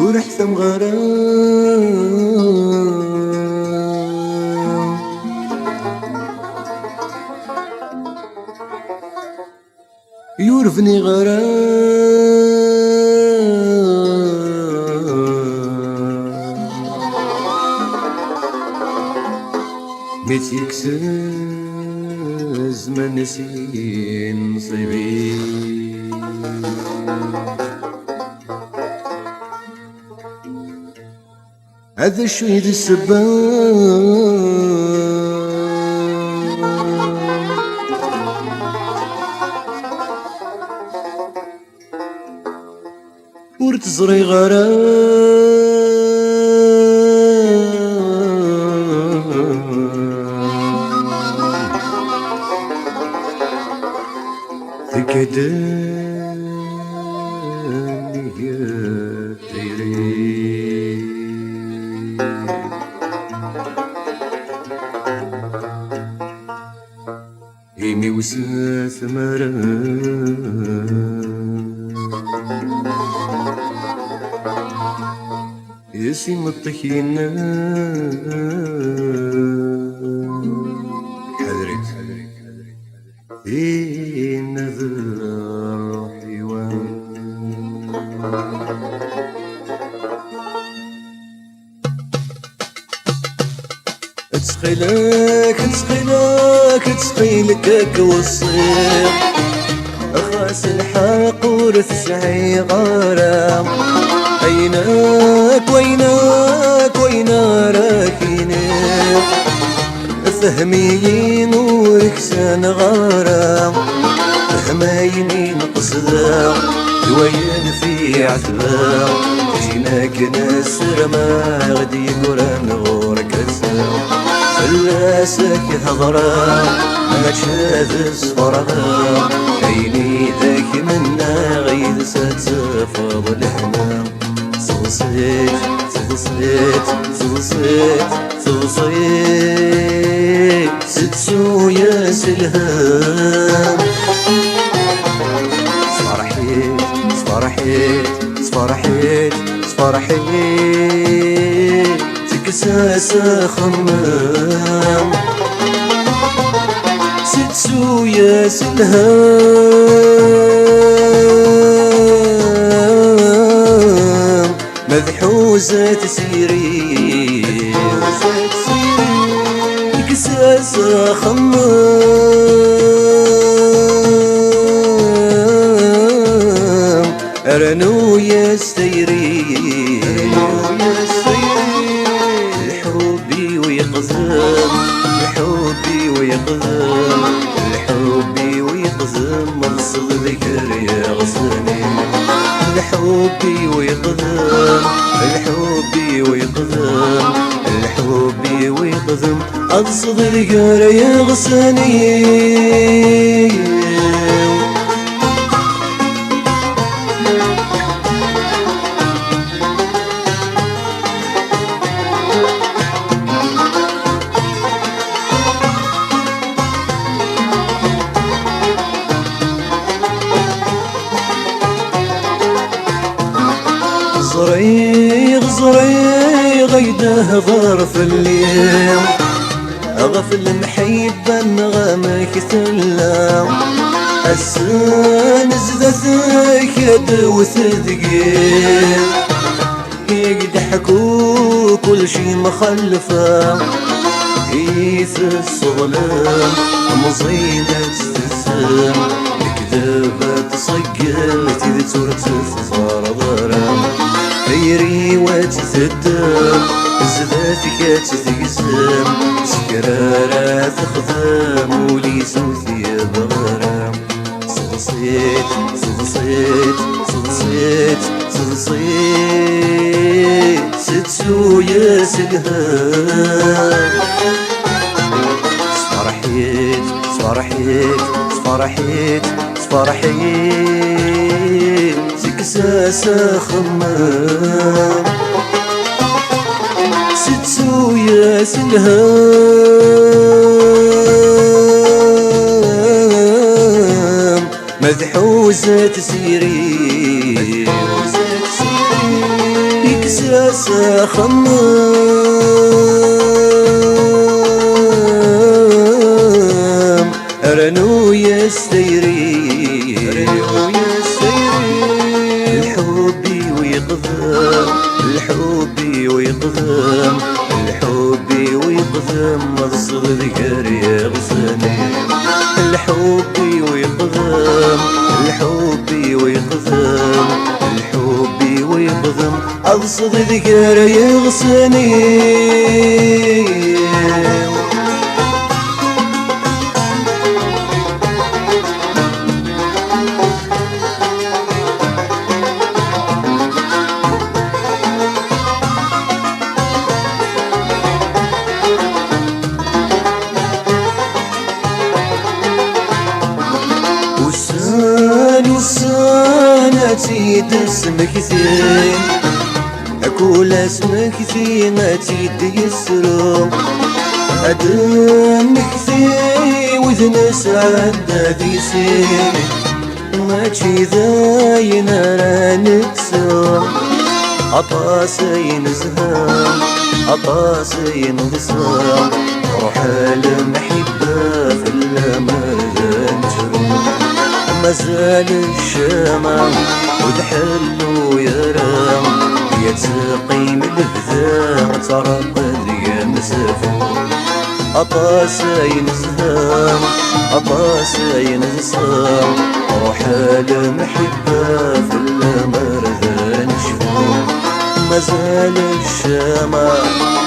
ورحت مغرام يورفني غرام ميت يكسز ما نسين نصيبي هذا الشهيد السبان ورتزري غرام تكدني يا ديري إيمي وساس مرام يسي مطينا حذرك في نذر حيوان تسخيلك والصيف أخاس الحق ورثسعي غرام أينك وينا راكيني فهمي نورك سان غرام فهميني نقصدا دوين في عتبا جيناك نسر ما غدي قران غورك السلام فلاسك هضرا ما تشاذ صفرا عيني ذاك منا غيد ستفض الهنا صلصيت ستسو يا سلهام صفرحيت تكساس خمام ستسو يا سلهام مذحوزة تسيري تكساس خمام أرنو يا سيري الحبي ويقزم مصل ذكر يا غصني الحبي ويقزم أقصد ذكر يا غصني غزري غيده ظرف الليل أغفل محيبا غامك ثلام السن زدتك يدوث ثقيل يقدحكوا كل شي مخلفة هيث الصغلام مصيدة تستسم الكذابة تصقل تذتور تفضل ضرام غيري وتثدم زذاتك تثقسم سكرارة تخدم ولي سوثي بغرام صلصيت ستسو يا سلهام صفرحيت سكساس خمام ستسو يا سلهام مذحوزة تسيري كساس خمام رنو يستيري الحب ويقدم الحب ويقدم الحب ويقدم الصغير يغزني الحب ويقدم الحب ويقدم الحب ويقدم الصغير يغزني تيد اسمك ثين أقول اسمك ثين تيد يسرو أدمك ثين وذن سعد ذي سين ماشي ذاين رانك سو عطاسين زهام عطاسين ضسام روح المحبة في الأمان جروح مازال الشمع وذحلو يرام يتسقي من البذام ترقد يا مسافور عطاسين زهام عطاسين زسام روح المحبة في المرذان شفور مازال الشمع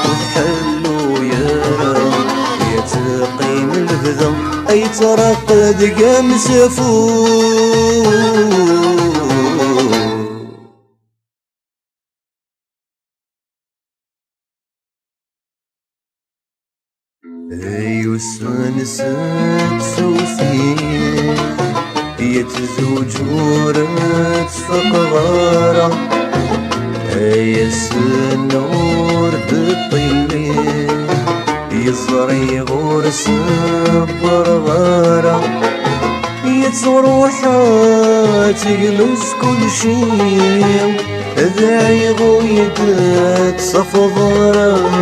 وذحلو يرام يتقي من البذم أي ترقد قام سفور يسن سوثين يتزوجورت فقغارة يسنور بالطلين يصري غرس برغارة يتروحات تجلس كل شي ذاعي غويدات صفضارة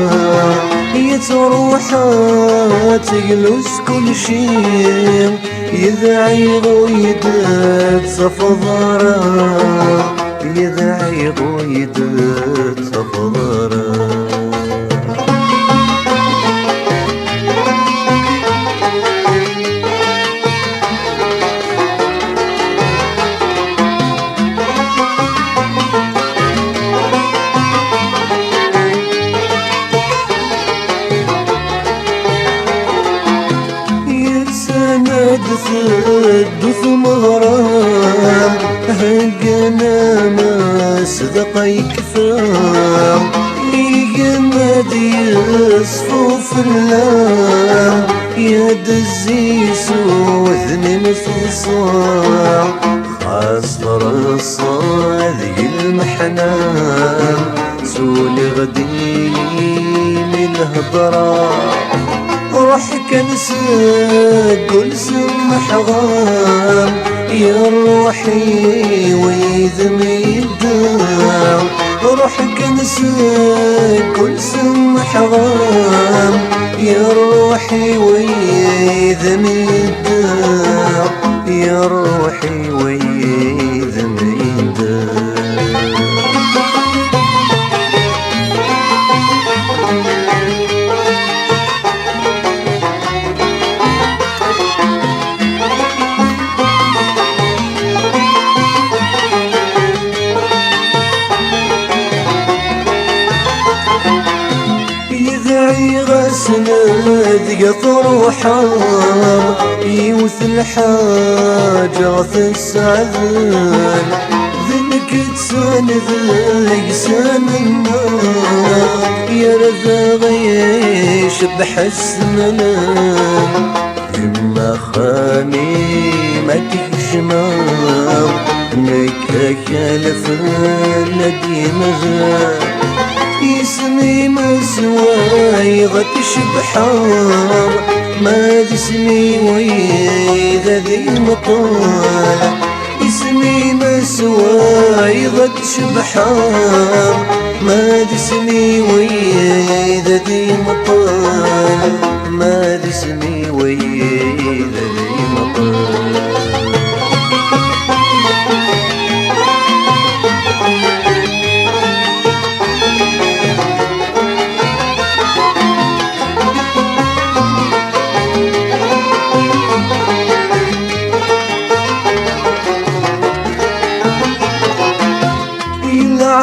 يتروحات تجلس كل شي يذاعي غويدات صفضارة يذاعي غويدات صفضارة دث مغرام هقنا ما صدقي كفام يقمد يصفوف اللام يا دزيس وذن مفصام خاص رصاد المحنام سولي غدي من الهضرام روح كنسك كل سمح غام يا روحي ويذمي الدام روح كنسك كل سمح غام يا روحي ويذمي الدام يا روحي ويذمي الدام غسند قطر حار يوث الحاجة في السعذان ذنك تساند ليسان النار يا رذاغي شبح السمنان يما خاني ما تجمع نكاك الفلدي مغان اسمي مسواي غتشبحار ما اسمي ويذا ذي المطالع اسمي دسمي مسواي ضد شبحان ما دسمي ويذا ذي مطال ما دسمي ويذا ذي مطال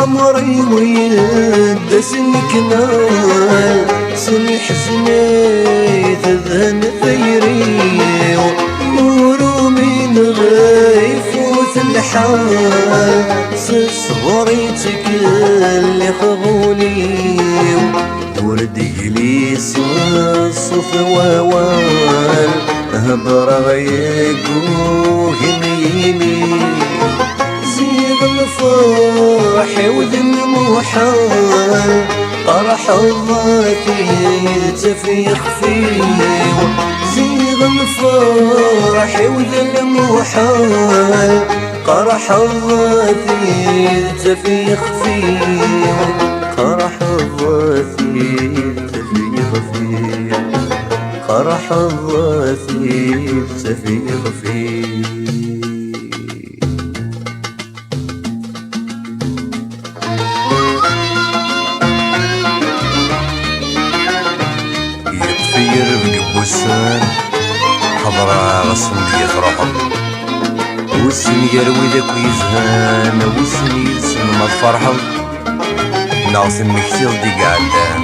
عمري ويد سنك نال سن حزني تذهن ثيري نور من غيف الحال صغريتك اللي خبولي ورد جليس الصف ووال هبر غيقوه يميني زيغ الفرح وذن محال طرح الضاتي تفيخ فيه زيغ الفرح وذن محال قرح الضاتي تفيخ فيه قرح الضاتي تفيخ فيه قرح الضاتي تفيخ فيه وسان حضرة غصن دي فرحب وسن يروي ذاك ويزهان وسن يسن ما تفرحب ناصن مكتير دي قعدان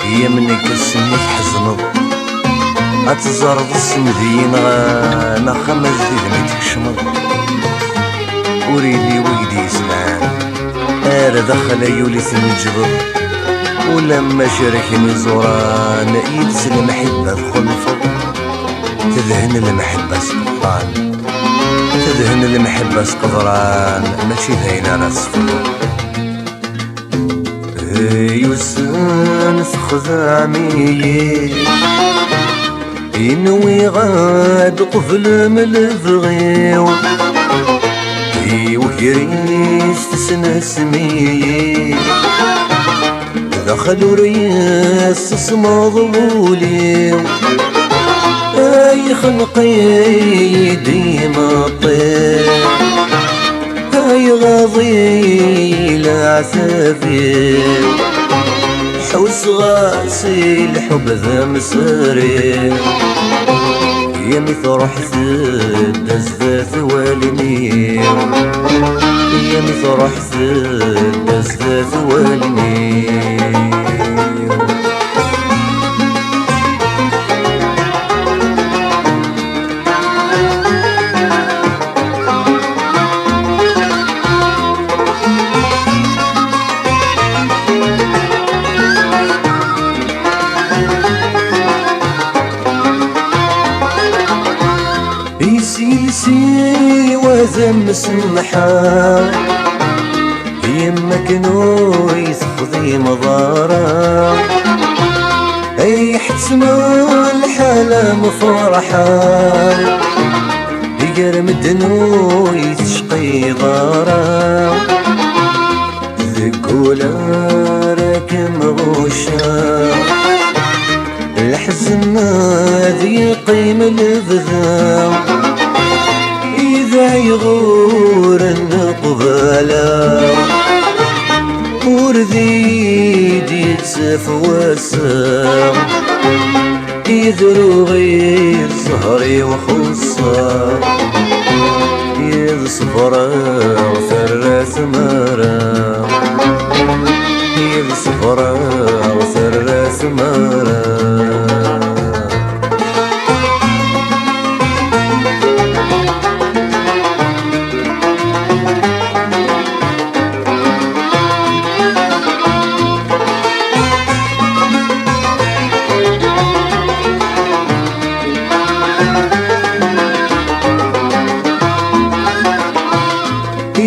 هي منك السن تحزنض اتزارض السن ذين غانا خمس دي ذميتك شمض وريلي ويدي يسمان ارى دخل يولي سن الجبر ولما شاركني زوران يدس المحبة الخلفة تذهن المحبة سقطان تذهن المحبة سقطران ماشي ذاين على صفر يوسن خذامي ينوي غاد قفل من الفغيو وكريس تسنى سمي دخلوا رياس اسمه ضبولي اي خلقي ديما طير اي غضيل عسافير حوس غاسي حب ذا مسري يا مثرح دز ذا ثوالني يا مثرح دز ذا ثوالني سيلسي وزم سمحا يمك نوي سفضي مضارا اي حتسما الحالة مفرحا يقرم الدنوي تشقي ضارا ذكولا راكم غوشا الحزن ذي قيم البذا إذا يغور النقبالا ورديد يتسف واسا يذرو غير صهري وخصا يذصفرا وثرى ثمارا يذصفرا وثرى ثمارا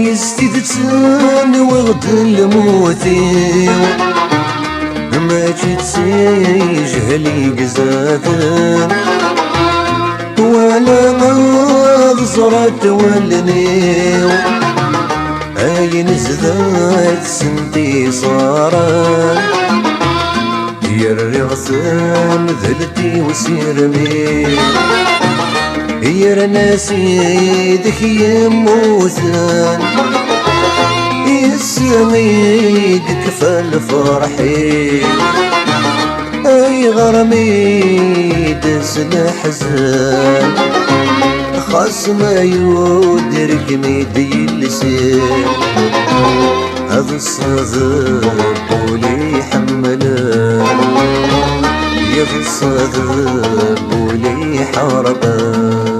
يستدتن وغد الموتي ما جيت سيجهلي قزادن ولا مغز صرت ولني اي نزدت سنتي صارت يري غصن ذلتي وسيرمي يا ناسي دك يموتن يسمي دك فالفرحي اي غرمي دس الحزن خاص ما يودرك ميدي اللسان هذا الصدر بولي حملان يا في الصدر بولي حربان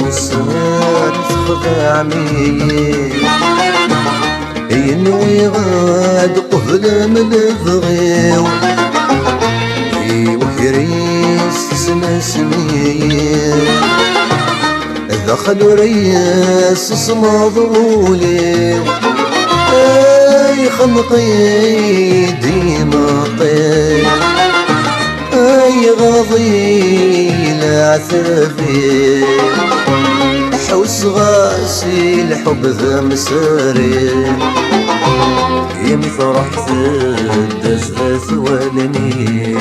يسار تخضع مي ينوي غاد قهل من الفغيو وحريس تسمى سمية دخلوا رياس اسمه ضولي اي خنقي ديما طير اي غاضي العثافي حوس غاسي الحب ذا مساري يمي فرحت الدزاز ولني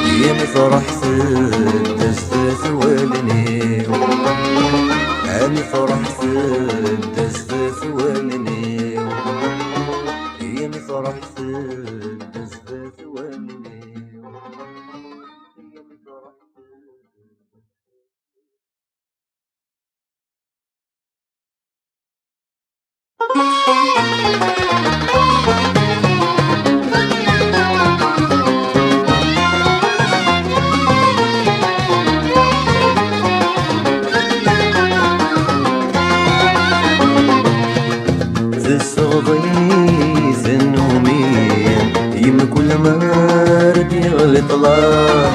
يمي فرحت الدزاز ولني أنا فرحت الدزاز ولني يمي فرحت الدزاز ولني يمي فرحت الصغيث النومين يم كل ما رد يغلط الله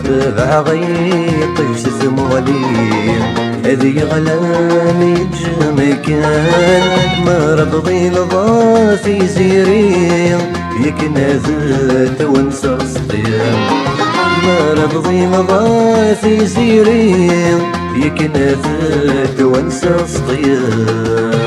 تبع غيط يسسم ولين هذي غلام يتجمع كان ما ربضي لضا في زيرين يكنا ذات ونسى صديق ما ربضي لضا في زيرين يكنا ذات ونسى صديق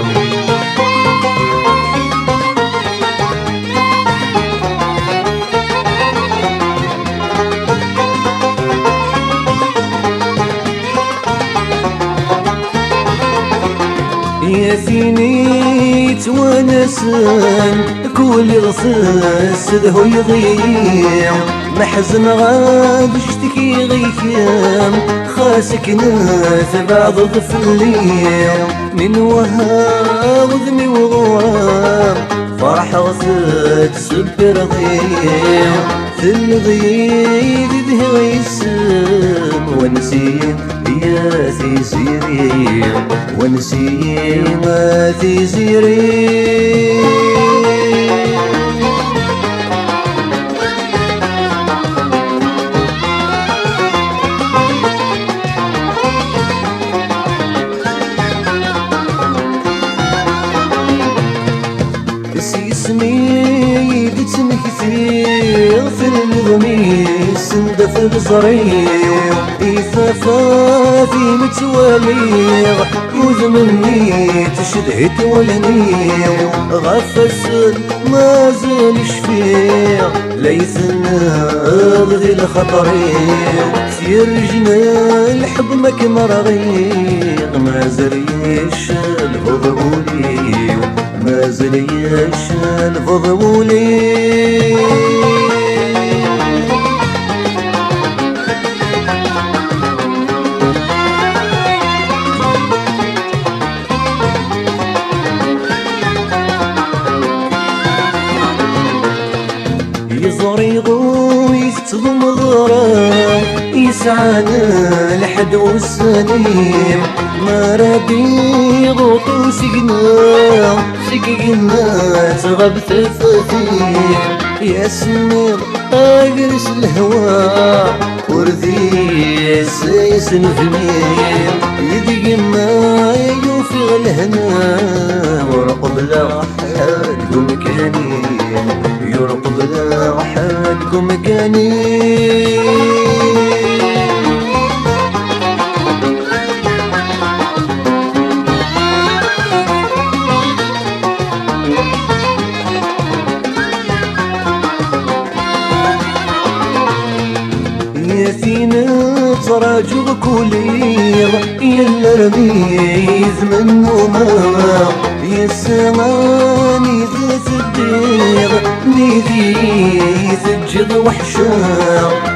يا سيني تونسن كل غصص ذهو يضيع محزن غاد اشتكي غيكام خاسك ناس بعض ضفلية من وها وذني وغوام فرح غصت سبر ضيع في الغيد ذه غيسم ونسيم يا في زيري ونسيم في زيري اسمي دتنك في الغميس ندف الصريح إفافا في متواليغ وذمني تشدهت ولنيغ غفص ما زال شفيع ليثنا ذي الخطريغ سيرجنا الحب مكمر غيغ ما زال يشال فضولي ما زال يشال فضولي يزريغو يستضم غرام يسعانا الحد والسليم ما ربي غوطو سقنا تغبت الفتيم يا سمير اجرس الهوى وردي سيسن فميم يدق ما يوفي الهنا ورقب لا حالكم كاني يرقب لا حالكم كاني دين تراجو بكولير يلا رميز منو ما يسماني ذات الدير نيدي سجد وحشا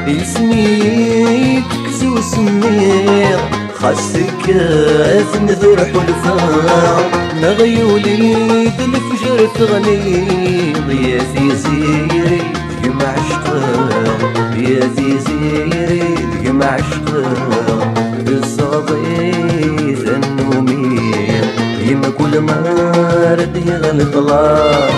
يسمي تكسو سمير خاصك نذور حلفا نغيولي الفجر تغنيض يا زيزيري تجمع عشقا يا زيزيري تجمع عشقا بالصديق النومين يما كل ما رد يغلط الله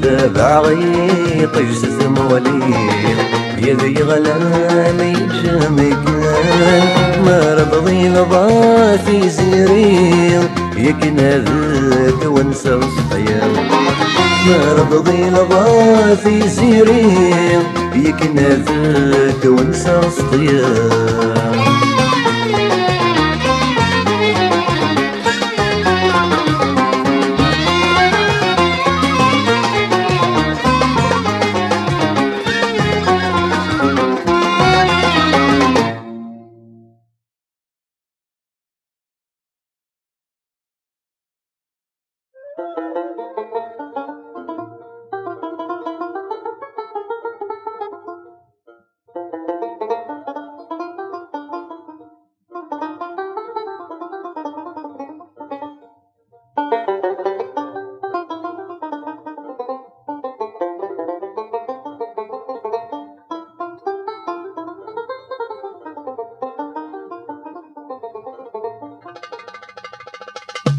تابع غيط يجسس مواليد يا ذي غلالي جامكان ما ربضي لضاتي زيرين يكنا ذاك وانسى وصحيان ما ربضي لضاتي زيرين يكنا ذاك وانسى وصحيان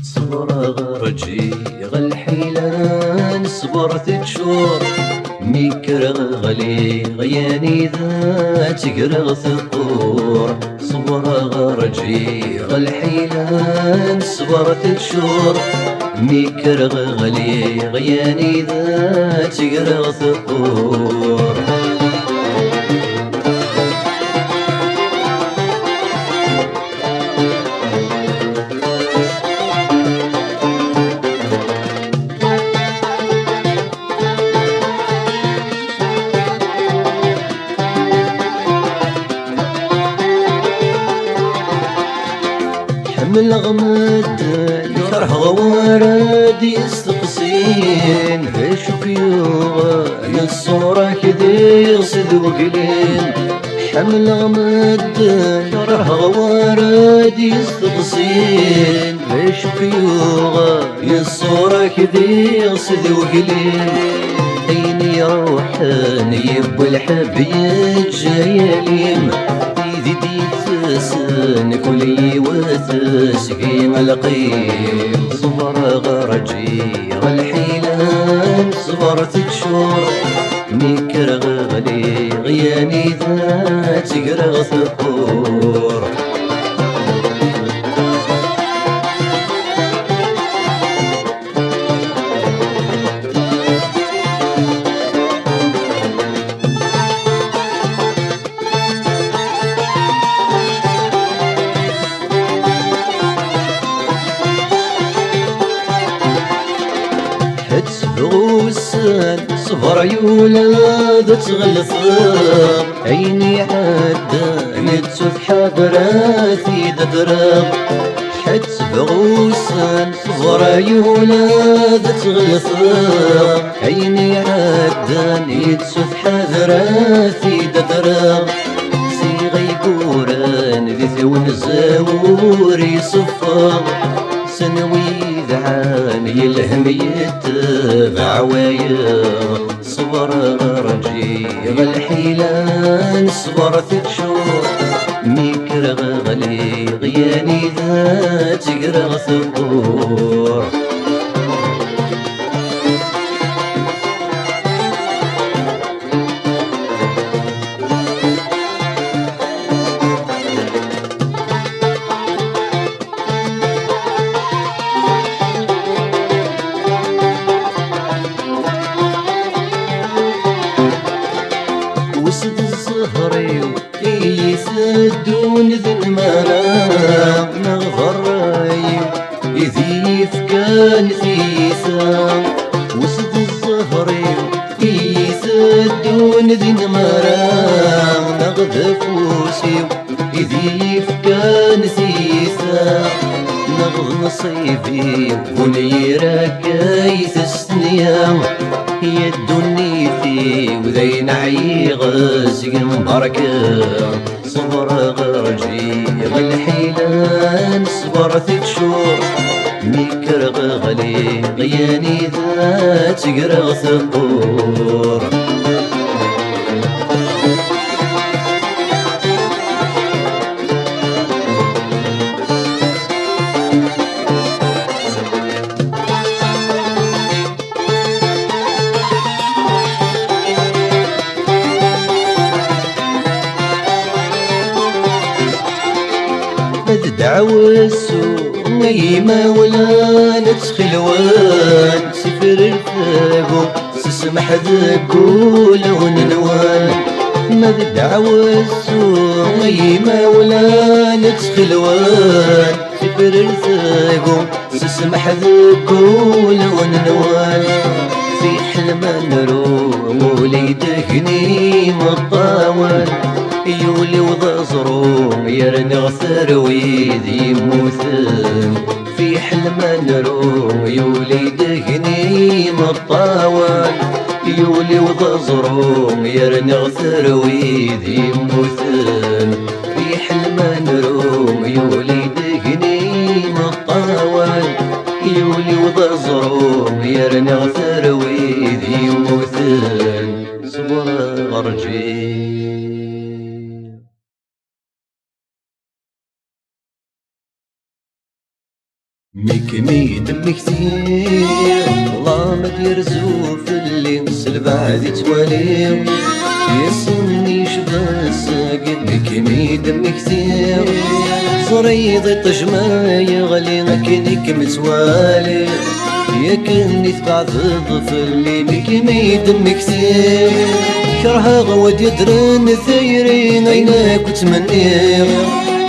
صبر غرجي غالحيلان صبرت تشور ميكر غلي غياني ذات قرغ ثقور صبر غرجي غالحيلان صبرت تشور ميكر غلي غياني ذات قرغ ثقور من غمد يكره غوارد يستقسين شوف يوغا الصورة كذي يصد وقلين حمل غمد يكره غوارد يستقسين شوف يوغا الصورة كذي يصد وقلين عيني روحان يب الحبيب جايالين دي تسن كلي وتسقيم القيم صبر غرجي والحيلان صبرت تشور ميكر غلي غياني ذات قرغ ثقور صبر يولاد تغلفر عيني عدا نتسف حضراتي ددرب حد بغوسان صبر يولاد تغلفر عيني عدا نتسف حضراتي ددرب سيغي قوران ذي ثون الزاور يصفر سنوي ذعان يلهم يتبع ويا صبر غرجي غالحيلان صبرت تشور ميكر غلي غياني ذات قرغ ثقور وسد الزهري يسدون ذي المنام نغفراي يذيف كان ثيسام وسد الزهري يسدون ذي المنام ذفوسي إذي فكان ثيثا نغض نصيبي ونيرا كايث السنيا هي الدنيتي وذين عيغز مباركة صبر غرجي الحيلان صبرت تشور ميكر غلي غياني ذات قرغ ثقور دعوة السوق ميمة ولا ندخل وان سفر الفاقو سسمح ذاكو لو ننوان ما دعوة السوق ميمة ولا ندخل وان سفر الفاقو سسمح ذاكو لو ننوان في حلم نروم وليدكني مطاول يولي وضزرو يرنغ ثرويد يموثن في حلم نرو يولي دهني مطاول يولي وضزرو يرنغ ثرويد يموثن في حلم نرو يولي دهني مطاول يولي وضزرو يرنغ ثرويد يموثن صبر غرجي ميكمي دمي كثير الله ما دير زوف اللي نسل بعد توالي يسني شبه الساقن ميكمي دمي كثير صريضي طجمة يغلي غكنيك متوالي يكني تبعث الظفل ميكمي دمي كثير كرها غواد يدرن ثيرين عيناك وتمنير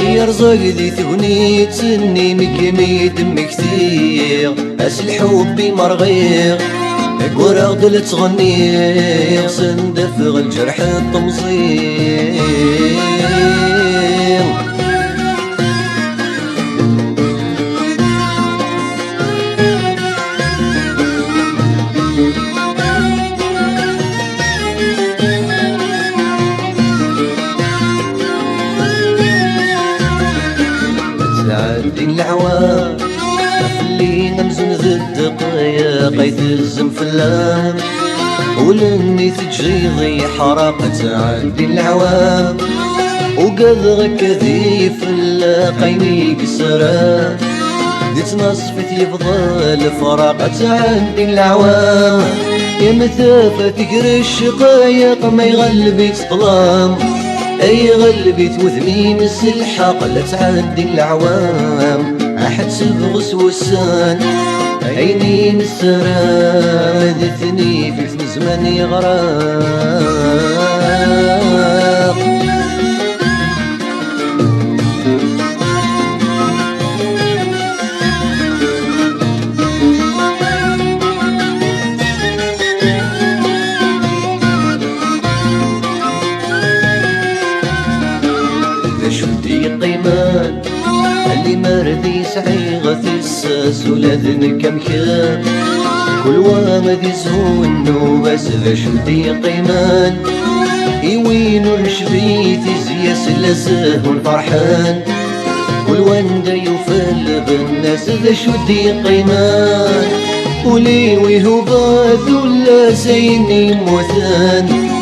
يرزق ذي ثغني تسني مكمي دم كثير أس الحب مرغير قرا غدل تغني صندفغ الجرح الطمزير تعدي العوام خلينا نمزن ذي الدقايق قيد الزنفلام ولني تجريضي حرقة تعدي العوام وقذغك ذي فلاقيني كسران ديت نصفت يفضل فراقة تعدي العوام يا مثافة تقري الشقايق ما يغلبي تظلام اي غلبي توذمي مس الحق لا تعدي العوام احد سبغ وسان عيني نسران ذتني في زمان يغراق قيمان اللي مردي سعيغة الساس ولذن كم كان كل وامد يزهون بس ذا شدي قيمان يوين الشبيت يزيس لسه الفرحان كل وند يفل بالناس ذا شدي قيمان ولي ويهوبات ولا زيني مثان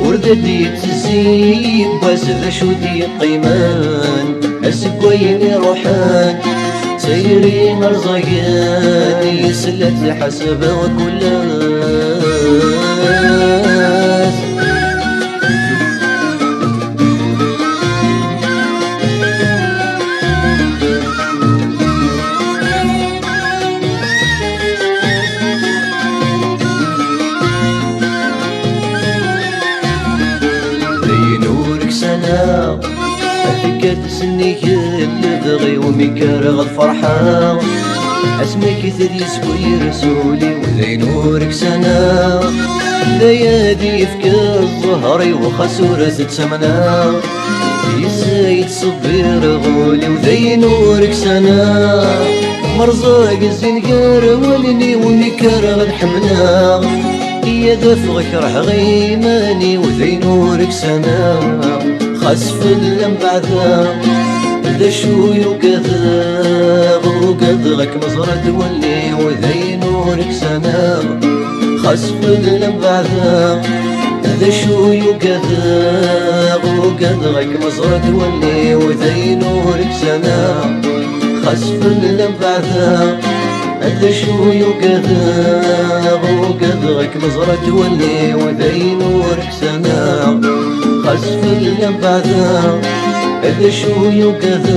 ورددي تزيب بس ذا شدي قيمان اسقويني روحان سيري مرزقان يسلت حسب وكلاس فكرت سني اللي بغي ومكرغ الفرحة اسمك ثري سوي رسولي وذي نورك سنة ذيادي فكا الظهري وخسورة تتمنى يسايد صبير غولي وذي نورك سنة مرزاق الزنقار ولني ونكر غنحمنا يا دفغك رح غيماني وذي نورك سنة خسف اللمبعثا ذا شوي وقذغك مزرة تولي وذي نورك سنة خسف اللمبعثا ذا شوي وقذغك مزرة تولي وذي نورك سنة خسف اللمبعثا ذا شوي وقذغك مزرة تولي وذي نورك سنة خسف اللمبعثا ذا شوي وقذغك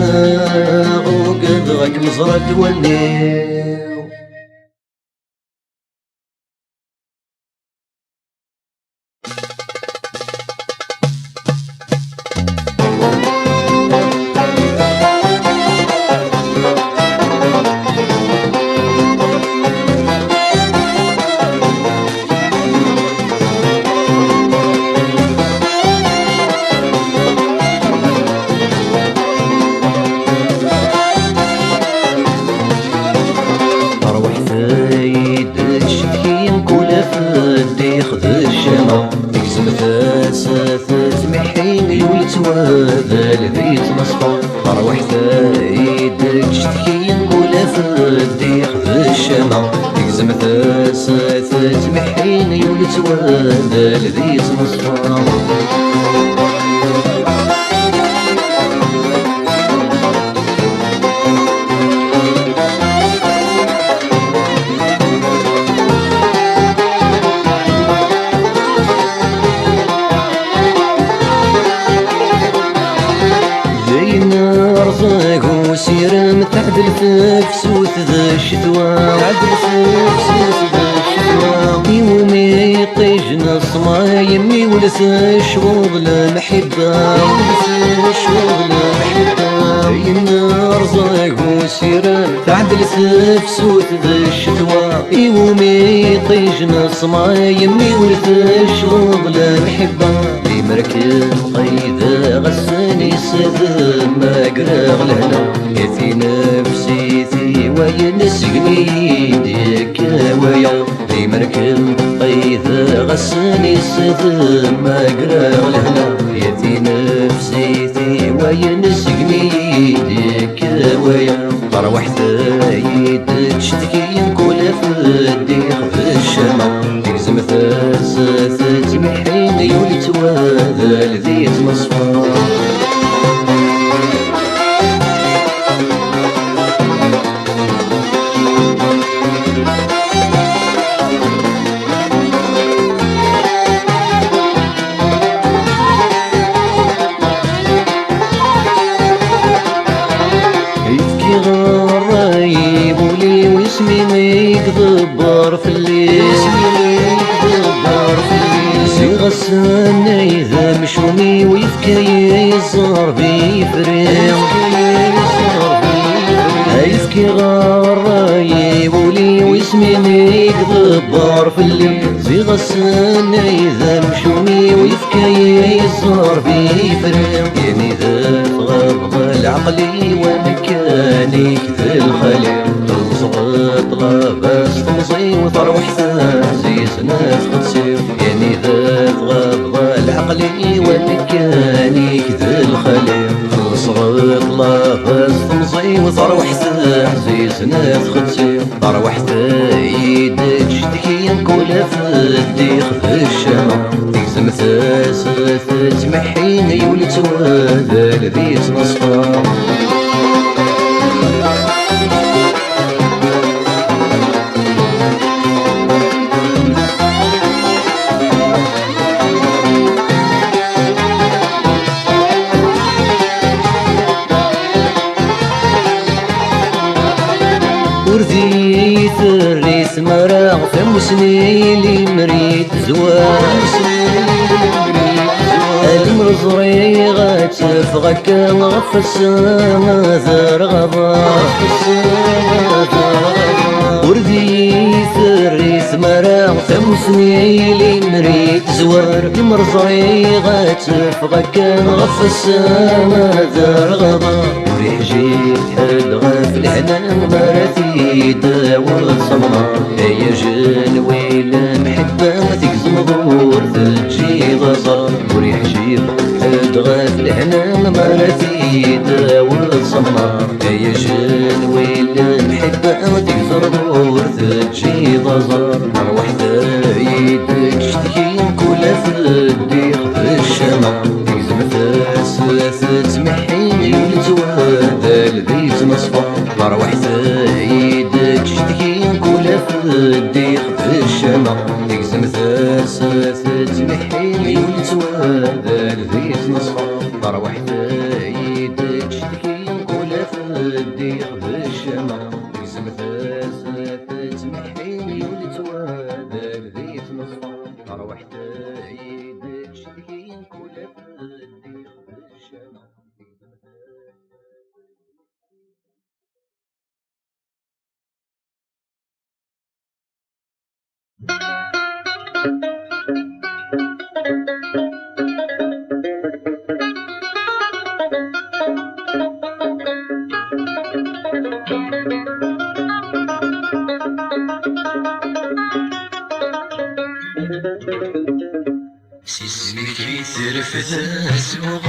مزرة تولي. هذا البيت مصفى أروح ثايدك شتكي نقول فدي خذ الشمع تقزم ثاسات تمحين يولت وهذا البيت مصفى وسير متعدل في كسوت ذا الشتوى تعدل في كسوت ذا الشتوى يومي طيجنا الصمايمي ولس الشغوض للمحبة ولس الشغوض للمحبة النار زاق وسير تعدل في كسوت ذا الشتوى يومي طيجنا الصمايمي ولس الشغوض للمحبة مركب قيدة غساني سذ ما قراغ لهنا في نفسي في وينسقني يديك ويا في مركب قيدة غساني سذ ما قراغ لهنا في نفسي في وينسقني يديك ويا طروح ثايد تشتكي نقول فدي في الشمع تقزم ثاسات تمحين يولي توهذا لذيت مصفى يبكي غرايب ولي واسمي ما يكذبر في الليل غسانا إذا مشوني ويفكي يزار بيفريم يفكي غرايب ولي واسمي ميك ضبار في الليل زي غسانا إذا مشوني ويفكي يزار بيفريم يعني ذا غض العقلي ومكاني كذا الخليل تلصغط لاباس تمصي وتروح ثازي سناف قدسير يعني ذا غض العقلي ومكاني كذا الخليل تلصغط لاباس تمصي وتروح ثازي سناف قدسير تروح ثايدك شتكي نقول فدي خذ الشمع تقسم ثاسات تمحين يولت وهذا البيت مصفى وردي ثريت مراغ فمسني لي مريد زواج المرزري غاتفغك غفص ذر غضا وردي ثريت ثمرة ثمثني لي مريت زوار المرزري غاتفغى كان غف السما دار غضا وريجي تحل غف الهنا مراتي داول صمنا يا جنويل محبة تكزم غور تجي غزا وريجي تحل غف الهنا مراتي داول صمنا يا جنويل محبة تكزم غور تجي غزا روحت يدك شتكي كلها في الديق في الشمع تكزم فاس تسمحي ولتوادى البيت نصفى روحت يدك شتكي كلها في الديق في الشمع تكزم فاس تسمحي ولتوادى البيت نصفى روحت يدك شتكي كلها في الديق في الشمع تكزم فاس تسمحي ولتوادى البيت نصفى روحت يدك شتكي كلها في الديق في الشمع سيسمك يترفث اسمه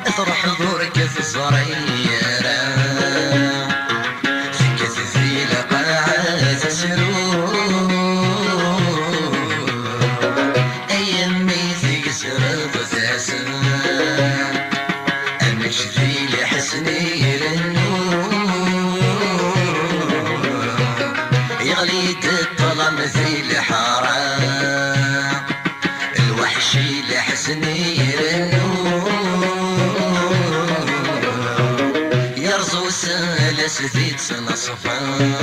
اطرح دورك في الصريرة سكت في لقاعات سرور ايامي تكسر ضساسا انك شفي لي حسني للنور يغليت الظلم في الحرام الوحشي لحسني للنور يرزو سلس ذيت نصفان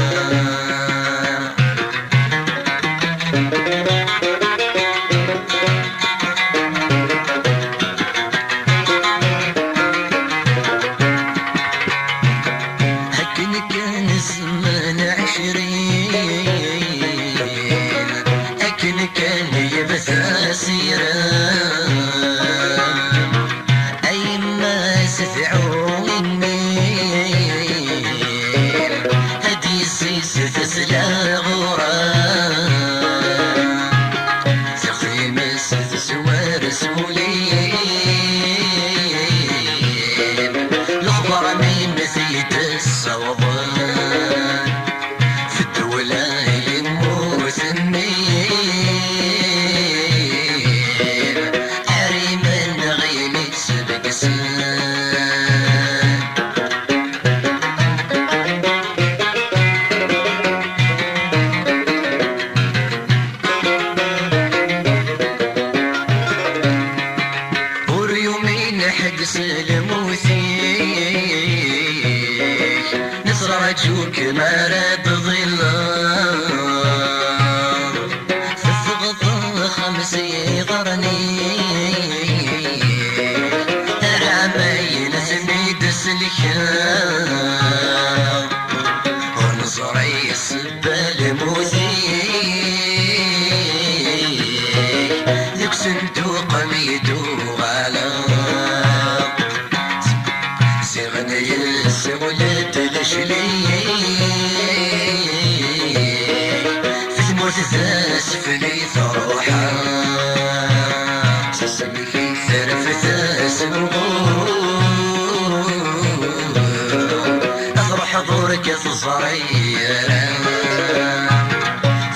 رجوك ما راد ظلام في الثغط خمسي قرني رامي لازمي دسلكام ونصري السبال موثي ذوك صندوق ميدو غلا سيغني السولد لشلي في ثموت ثاس فلي ثروحا سسمي في ثرف ثاس أفرح دورك الصغيرة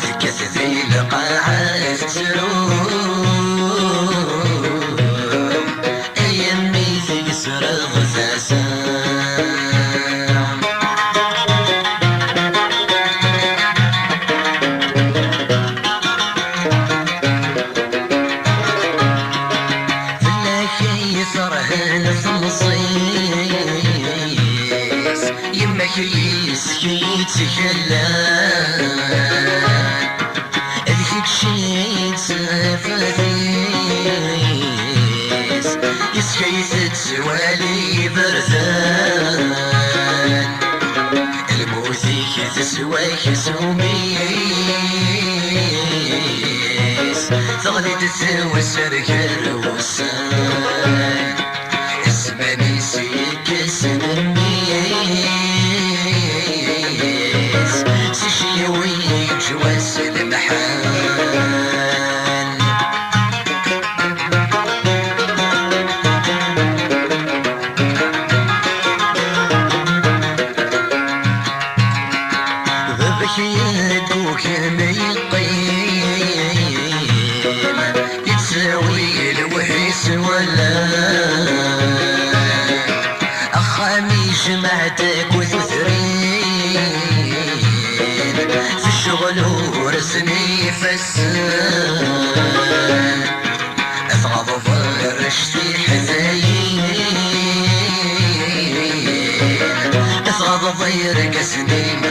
في كثثي لقاعات سرور أيامي في قصر غثاسا يما كيس كي يتكلم وميس تغلي تسوى السركر والسان اسمني سيكس الميس سشيوي جواس المحان يدوك ما يقيم يتساوي الوحيس ولا أخامي جمعتك وثثرين في الشغل ورسني فسان أثغض رشتي حزين أثغض ضيرك سنين